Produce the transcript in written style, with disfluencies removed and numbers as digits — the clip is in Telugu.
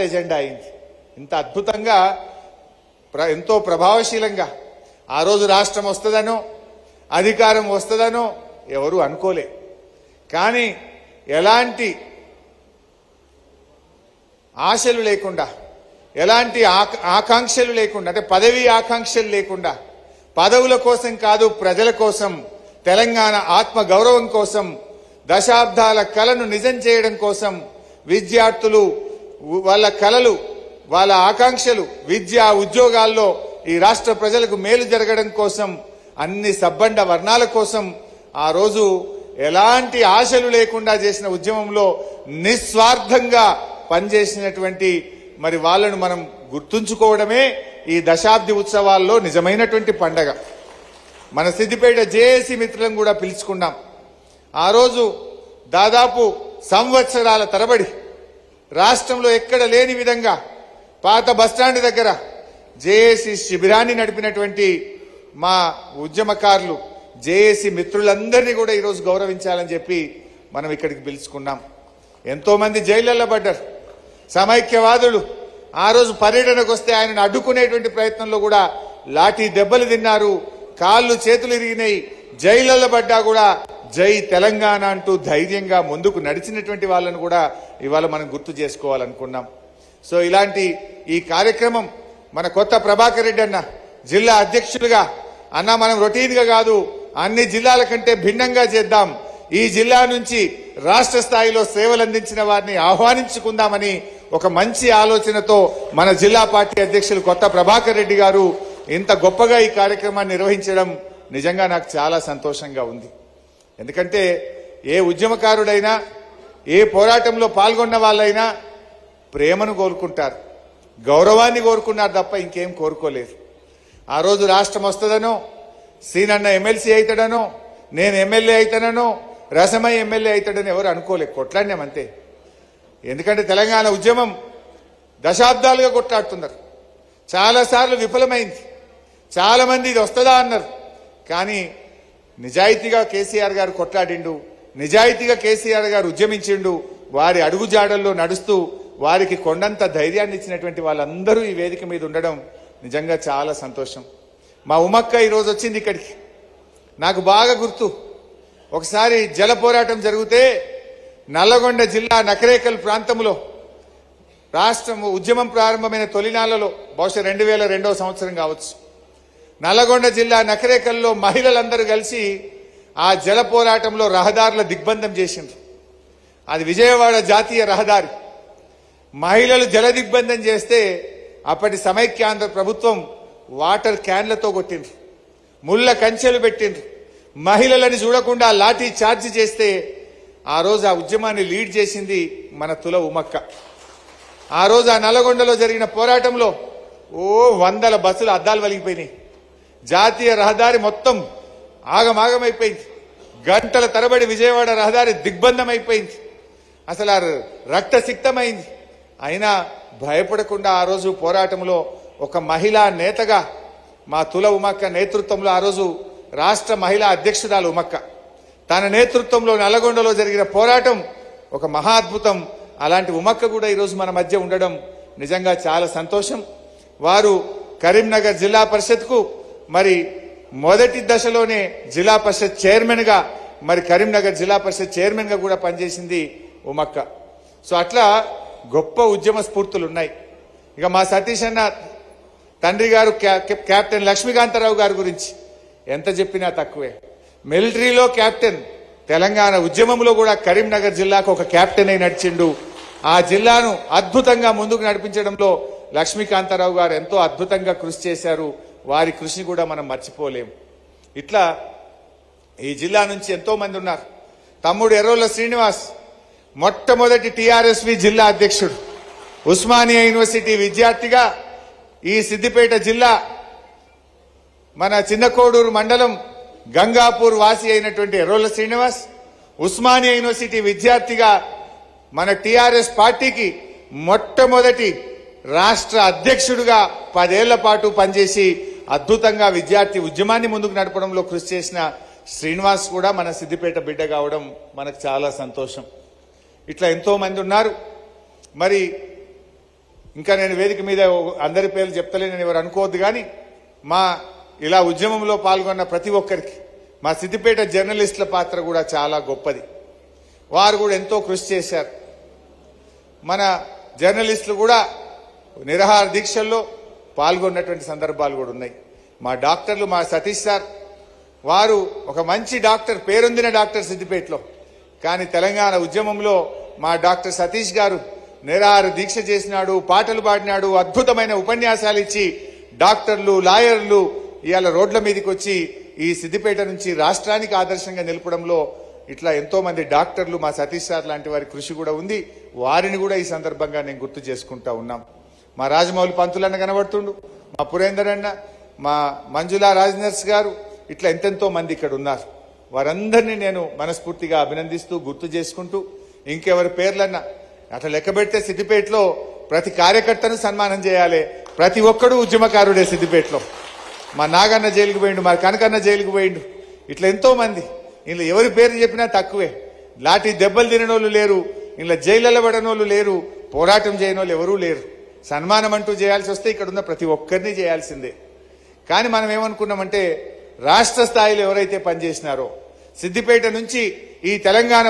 ఎజెండా అయింది. ఇంత అద్భుతంగా ఎంతో ప్రభావశీలంగా ఆ రోజు రాష్ట్రం వస్తుందనో అధికారం వస్తుందనో ఎవరు అనుకోలే. కానీ ఎలాంటి ఆశలు లేకుండా, ఎలాంటి ఆకాంక్షలు లేకుండా, అంటే పదవి ఆకాంక్షలు లేకుండా, పదవుల కోసం కాదు, ప్రజల కోసం, తెలంగాణ ఆత్మ గౌరవం కోసం, దశాబ్దాల కలను నిజం చేయడం కోసం విద్యార్థులు వాళ్ళ కలలు, వాళ్ళ ఆకాంక్షలు, విద్య ఉద్యోగాల్లో ఈ రాష్ట్ర ప్రజలకు మేలు జరగడం కోసం, అన్ని సబ్బండ వర్ణాల కోసం ఆ రోజు ఎలాంటి ఆశలు లేకుండా చేసిన ఉద్యమంలో నిస్వార్థంగా పనిచేసినటువంటి మరి వాళ్ళను మనం గుర్తుంచుకోవడమే ఈ దశాబ్ది ఉత్సవాల్లో నిజమైనటువంటి పండగ. మన సిద్దిపేట జేఏసీ మిత్రులను కూడా పిలుచుకున్నాం. ఆ రోజు దాదాపు సంవత్సరాల తరబడి రాష్ట్రంలో ఎక్కడ లేని విధంగా పాత బస్టాండ్ దగ్గర జేఏసీ శిబిరాన్ని నడిపినటువంటి మా ఉద్యమకారులు, జేఏసీ మిత్రులందరినీ కూడా ఈరోజు గౌరవించాలని చెప్పి మనం ఇక్కడికి పిలుచుకున్నాం. ఎంతో మంది జైళ్లలో పడ్డారు. సమైక్యవాదులు ఆ రోజు పర్యటనకు వస్తే ఆయనను అడ్డుకునేటువంటి ప్రయత్నంలో కూడా లాఠీ దెబ్బలు తిన్నారు, కాళ్ళు చేతులు ఇరిగినాయి. జైళ్లలో పడ్డా కూడా జై తెలంగాణ అంటూ ధైర్యంగా ముందుకు నడిచినటువంటి వాళ్ళను కూడా ఇవాళ మనం గుర్తు చేసుకోవాలనుకున్నాం. సో ఇలాంటి ఈ కార్యక్రమం మన కొత్త ప్రభాకర్ రెడ్డి అన్న జిల్లా అధ్యక్షులుగా, అన్న మనం రొటీన్గా కాదు, అన్ని జిల్లాల కంటే భిన్నంగా చేద్దాం, ఈ జిల్లా నుంచి రాష్ట్ర స్థాయిలో సేవలు అందించిన వారిని ఆహ్వానించుకుందామని ఒక మంచి ఆలోచనతో మన జిల్లా పార్టీ అధ్యక్షులు కొత్త ప్రభాకర్ రెడ్డి గారు ఇంత గొప్పగా ఈ కార్యక్రమాన్ని నిర్వహించడం నిజంగా నాకు చాలా సంతోషంగా ఉంది. ఎందుకంటే ఏ ఉద్యమకారుడైనా, ఏ పోరాటంలో పాల్గొన్న వాళ్ళైనా ప్రేమను కోరుకుంటారు, గౌరవాన్ని కోరుకున్నారు తప్ప ఇంకేం కోరుకోలేరు. ఆ రోజు రాష్ట్రం వస్తుందనో, సీనన్న ఎమ్మెల్సీ అవుతాడనో, నేను ఎమ్మెల్యే అవుతానో, రసమై ఎమ్మెల్యే అవుతాడని ఎవరు అనుకోలే. కొట్లాడినాం అంతే. ఎందుకంటే తెలంగాణ ఉద్యమం దశాబ్దాలుగా కొట్లాడుతున్నారు. చాలాసార్లు విఫలమైంది. చాలా మంది ఇది వస్తుందా అన్నారు. కానీ నిజాయితీగా కేసీఆర్ గారు కొట్లాడిండు, నిజాయితీగా కేసీఆర్ గారు ఉద్యమించిండు. వారి అడుగుజాడల్లో నడుస్తూ వారికి కొండంత ధైర్యాన్ని ఇచ్చినటువంటి వాళ్ళందరూ ఈ వేదిక మీద ఉండడం నిజంగా చాలా సంతోషం. మా ఉమక్క ఈరోజు వచ్చింది ఇక్కడికి. నాకు బాగా గుర్తు, ఒకసారి జల పోరాటం జరిగితే నల్లగొండ జిల్లా నకరేకల్ ప్రాంతంలో రాష్ట్రం ఉద్యమం ప్రారంభమైన తొలినాళ్లలో, బహుశా 2002వ సంవత్సరం కావచ్చు, నల్లగొండ జిల్లా నకరేకల్లో మహిళలందరూ కలిసి ఆ జల పోరాటంలో రహదారుల దిగ్బంధం చేసిండ్రు. అది విజయవాడ జాతీయ రహదారి. మహిళలు జల దిగ్బంధం చేస్తే అప్పటి సమైక్యాంధ్ర ప్రభుత్వం వాటర్ క్యాన్లతో కొట్టిండ్రు, ముళ్ళ కంచెలు పెట్టిండ్రు, మహిళలని చూడకుండా లాఠీ చార్జ్ చేస్తే ఆ రోజు ఆ ఉద్యమాన్ని లీడ్ చేసింది మన తుల ఉమక్క. ఆ రోజు ఆ నల్లగొండలో జరిగిన పోరాటంలో 100 బస్సులు అద్దాలు వలిగిపోయినాయి. జాతీయ రహదారి మొత్తం ఆగమాగమైపోయింది. గంటల తరబడి విజయవాడ రహదారి దిగ్బంధం అయిపోయింది. అసలు ఆ రక్తసిక్తమైంది. అయినా భయపడకుండా ఆ రోజు పోరాటంలో ఒక మహిళా నేతగా మా తుల ఉమక్క నేతృత్వంలో, ఆ రోజు రాష్ట్ర మహిళా అధ్యక్షురాలు ఉమక్క, తన నేతృత్వంలో నల్లగొండలో జరిగిన పోరాటం ఒక మహా అద్భుతం. అలాంటి ఉమక్క కూడా ఈరోజు మన మధ్య ఉండడం నిజంగా చాలా సంతోషం. వారు కరీంనగర్ జిల్లా పరిషత్కు మరి మొదటి దశలోనే జిల్లా పరిషత్ చైర్మన్ గా, మరి కరీంనగర్ జిల్లా పరిషత్ చైర్మన్ గా కూడా పనిచేసింది ఉమక్క. సో అట్లా గొప్ప ఉద్యమ స్ఫూర్తులు ఉన్నాయి. ఇక మా సతీష్ అన్న తండ్రి గారు కెప్టెన్ లక్ష్మీకాంతారావు గారి గురించి ఎంత చెప్పినా తక్కువే. మిలిటరీలో కెప్టెన్, తెలంగాణ ఉద్యమంలో కూడా కరీంనగర్ జిల్లాకు ఒక కెప్టెన్ అయి నడిచిండు. ఆ జిల్లాను అద్భుతంగా ముందుకు నడిపించడంలో లక్ష్మీకాంతారావు గారు ఎంతో అద్భుతంగా కృషి చేశారు. వారి కృషిని కూడా మనం మర్చిపోలేము. ఇట్లా ఈ జిల్లా నుంచి ఎంతో మంది ఉన్నారు. తమ్ముడు ఎర్రోళ్ల శ్రీనివాస్ మొట్టమొదటి టీఆర్ఎస్వి జిల్లా అధ్యక్షుడు, ఉస్మానియా యూనివర్సిటీ విద్యార్థిగా ఈ సిద్దిపేట జిల్లా మన చిన్నకోడూరు మండలం గంగాపూర్ వాసి అయినటువంటి ఎర్రోళ్ల శ్రీనివాస్ ఉస్మానియా యూనివర్సిటీ విద్యార్థిగా మన టీఆర్ఎస్ పార్టీకి మొట్టమొదటి రాష్ట్ర అధ్యక్షుడిగా 10 ఏళ్ల పాటు పనిచేసి అద్భుతంగా విద్యార్థి ఉద్యమాన్ని ముందుకు నడపడంలో కృషి చేసిన శ్రీనివాస్ కూడా మన సిద్దిపేట బిడ్డ కావడం మనకు చాలా సంతోషం. ఇట్లా ఎంతో మంది ఉన్నారు. మరి ఇంకా నేను వేదిక మీద అందరి పేర్లు చెప్తలేనని ఎవరు అనుకోవద్దు, కానీ మా ఇలా ఉద్యమంలో పాల్గొన్న ప్రతి ఒక్కరికి మా సిద్దిపేట జర్నలిస్టుల పాత్ర కూడా చాలా గొప్పది. వారు కూడా ఎంతో కృషి చేశారు. మన జర్నలిస్టులు కూడా నిరాహార దీక్షల్లో పాల్గొన్నటువంటి సందర్భాలు కూడా ఉన్నాయి. మా డాక్టర్లు, మా సతీష్ సార్, వారు ఒక మంచి డాక్టర్, పేరొందిన డాక్టర్ సిద్దిపేటలో. కానీ తెలంగాణ ఉద్యమంలో మా డాక్టర్ సతీష్ గారు నిరాహార దీక్ష చేసినాడు, పాటలు పాడినాడు, అద్భుతమైన ఉపన్యాసాలు ఇచ్చి డాక్టర్లు, లాయర్లు ఇవాళ రోడ్ల మీదకి వచ్చి ఈ సిద్దిపేట నుంచి రాష్ట్రానికి ఆదర్శంగా నిలపడంలో ఇట్లా ఎంతో మంది డాక్టర్లు, మా సతీష్ సార్ లాంటి వారి కృషి కూడా ఉంది. వారిని కూడా ఈ సందర్భంగా నేను గుర్తు చేసుకుంటా ఉన్నాం. మా రాజమౌళి పంతులన్న కనబడుతుండు, మా పురేందర్ అన్న, మా మంజులా రాజనర్స్ గారు, ఇట్లా ఎంతెంతో మంది ఇక్కడ ఉన్నారు. వారందరినీ నేను మనస్ఫూర్తిగా అభినందిస్తూ గుర్తు చేసుకుంటూ, ఇంకెవరి పేర్లన్నా అట్లా లెక్క పెడితే సిద్దిపేటలో ప్రతి కార్యకర్తను సన్మానం చేయాలి. ప్రతి ఒక్కడు ఉద్యమకారుడే సిద్దిపేటలో. మా నాగన్న జైలుకు పోయిండు, మా కనకన్న జైలుకు పోయిండు, ఇట్లా ఎంతో మంది. ఇంట్లో ఎవరి పేరు చెప్పినా తక్కువే. లాఠీ దెబ్బలు తిననోళ్ళు లేరు, ఇంట్లో జైళ్ళలో పడనోళ్ళు లేరు, పోరాటం చేయనోళ్ళు ఎవరూ లేరు. సన్మానం అంటూ చేయాల్సి వస్తే ఇక్కడ ఉన్న ప్రతి ఒక్కరిని చేయాల్సిందే. కానీ మనం ఏమనుకున్నామంటే రాష్ట్ర స్థాయిలో ఎవరైతే పనిచేసినారో సిద్దిపేట నుంచి ఈ తెలంగాణ